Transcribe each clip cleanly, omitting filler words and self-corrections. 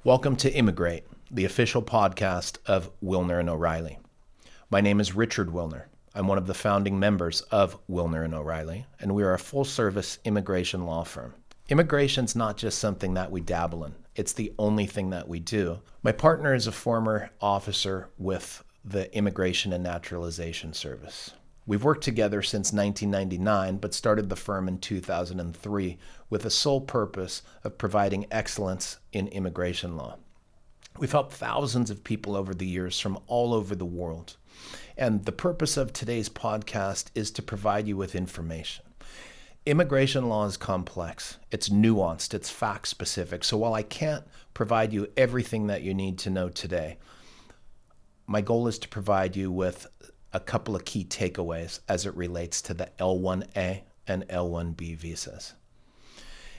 Welcome to ImmiGreat, the official podcast of Wilner and O'Reilly. My name is Richard Wilner. I'm one of the founding members of Wilner and O'Reilly, and we are a full-service immigration law firm. Immigration's not just something that we dabble in. It's the only thing that we do. My partner is a former officer with the Immigration and Naturalization Service. We've worked together since 1999, but started the firm in 2003 with the sole purpose of providing excellence in immigration law. We've helped thousands of people over the years from all over the world. And the purpose of today's podcast is to provide you with information. Immigration law is complex, it's nuanced, it's fact-specific. So while I can't provide you everything that you need to know today, my goal is to provide you with a couple of key takeaways as it relates to the L-1A and L-1B visas.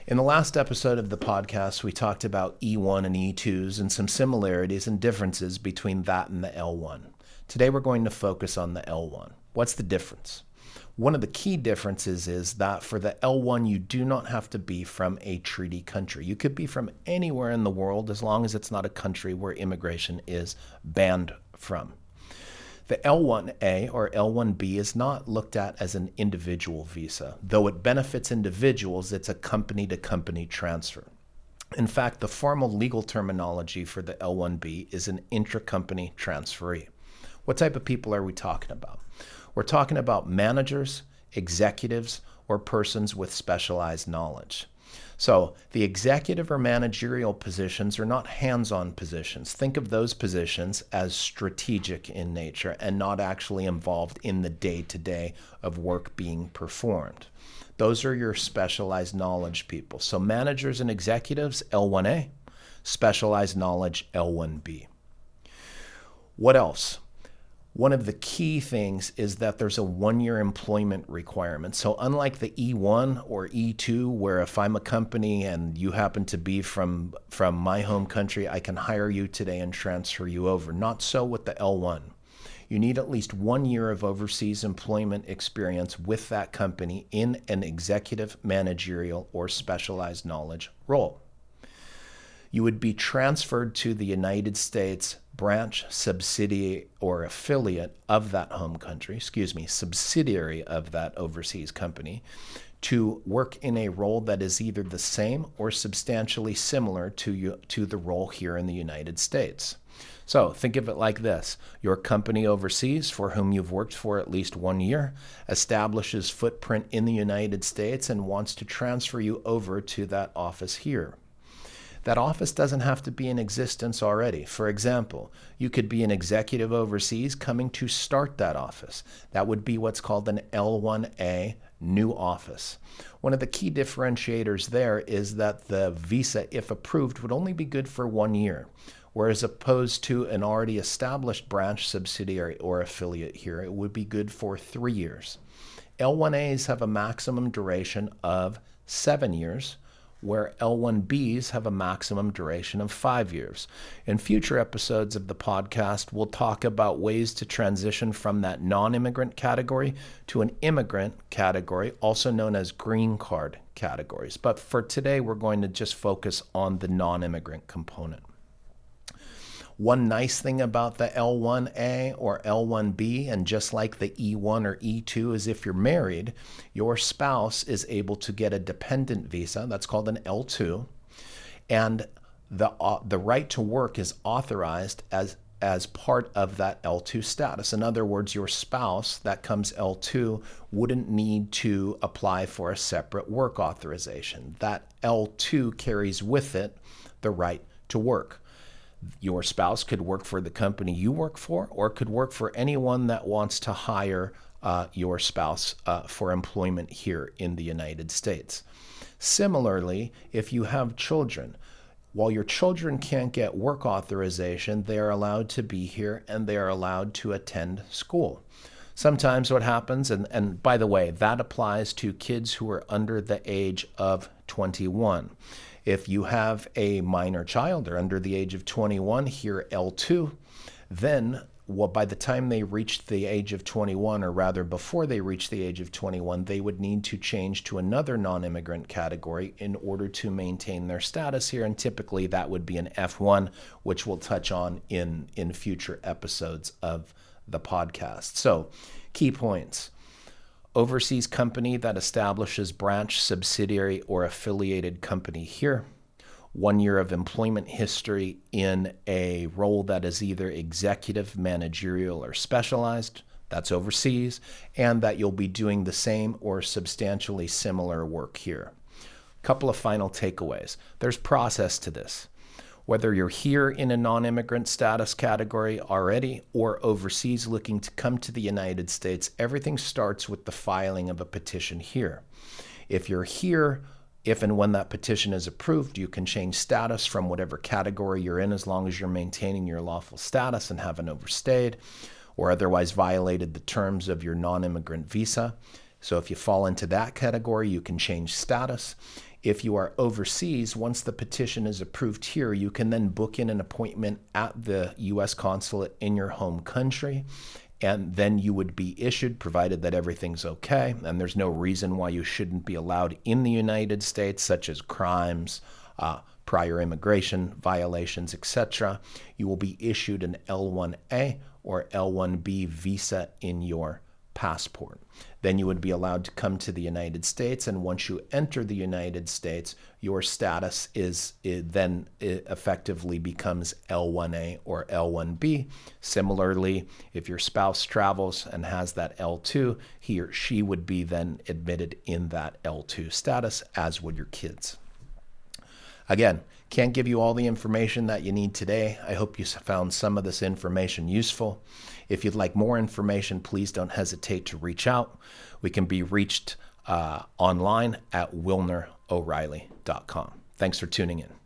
In the last episode of the podcast, we talked about E-1 and E-2s and some similarities and differences between that and the L-1. Today we're going to focus on the L-1. What's the difference? One of the key differences is that for the L-1, you do not have to be from a treaty country. You could be from anywhere in the world as long as it's not a country where immigration is banned from. The L-1A or L-1B is not looked at as an individual visa. Though it benefits individuals, it's a company-to-company transfer. In fact, the formal legal terminology for the L-1B is an intra-company transferee. What type of people are we talking about? We're talking about managers, executives, or persons with specialized knowledge. So the executive or managerial positions are not hands-on positions. Think of those positions as strategic in nature and not actually involved in the day-to-day of work being performed. Those are your specialized knowledge people. So managers and executives, L-1A, specialized knowledge, L-1B. What else? One of the key things is that there's a one-year employment requirement. So unlike the E1 or E2, where if I'm a company and you happen to be from my home country, I can hire you today and transfer you over. Not so with the L1. You need at least 1 year of overseas employment experience with that company in an executive, managerial, or specialized knowledge role. You would be transferred to the United States branch, subsidiary, or affiliate of that home country, subsidiary of that overseas company, to work in a role that is either the same or substantially similar to the role here in the United States. So think of it like this. Your company overseas, for whom you've worked for at least 1 year, establishes footprint in the United States and wants to transfer you over to that office here. That office doesn't have to be in existence already. For example, you could be an executive overseas coming to start that office. That would be what's called an L-1A new office. One of the key differentiators there is that the visa, if approved, would only be good for 1 year, whereas opposed to an already established branch, subsidiary, or affiliate here, it would be good for 3 years. L-1As have a maximum duration of 7 years, where L-1Bs have a maximum duration of 5 years. In future episodes of the podcast, we'll talk about ways to transition from that non-immigrant category to an immigrant category, also known as green card categories. But for today, we're going to just focus on the non-immigrant component. One nice thing about the L-1A or L-1B, and just like the E1 or E2, is if you're married, your spouse is able to get a dependent visa. That's called an L2. And the right to work is authorized as part of that L2 status. In other words, your spouse, that comes L2, wouldn't need to apply for a separate work authorization. That L2 carries with it the right to work. Your spouse could work for the company you work for, or could work for anyone that wants to hire your spouse for employment here in the United States. Similarly, if you have children, while your children can't get work authorization, they are allowed to be here and they are allowed to attend school. Sometimes what happens, and by the way, that applies to kids who are under the age of 21. If you have a minor child or under the age of 21 here, L2, then by the time they reached the age of 21, or rather before they reached the age of 21, they would need to change to another non-immigrant category in order to maintain their status here. And typically that would be an F1, which we'll touch on in future episodes of the podcast. So, key points. Overseas company that establishes branch, subsidiary, or affiliated company here. 1 year of employment history in a role that is either executive, managerial, or specialized, that's overseas, and that you'll be doing the same or substantially similar work here. Couple of final takeaways. There's process to this. Whether you're here in a non-immigrant status category already or overseas looking to come to the United States, everything starts with the filing of a petition here. If you're here, if and when that petition is approved, you can change status from whatever category you're in as long as you're maintaining your lawful status and haven't overstayed or otherwise violated the terms of your non-immigrant visa. So if you fall into that category, you can change status. If you are overseas, once the petition is approved here, you can then book in an appointment at the U.S. consulate in your home country, and then you would be issued, provided that everything's okay, and there's no reason why you shouldn't be allowed in the United States, such as crimes, prior immigration violations, etc. You will be issued an L-1A or L-1B visa in your passport. Then you would be allowed to come to the United States, and once you enter the United States, your status then effectively becomes L-1A or L-1B. Similarly, if your spouse travels and has that L-2, he or she would be then admitted in that L-2 status, as would your kids. Again, can't give you all the information that you need today. I hope you found some of this information useful. If you'd like more information, please don't hesitate to reach out. We can be reached online at wilneroreilly.com. Thanks for tuning in.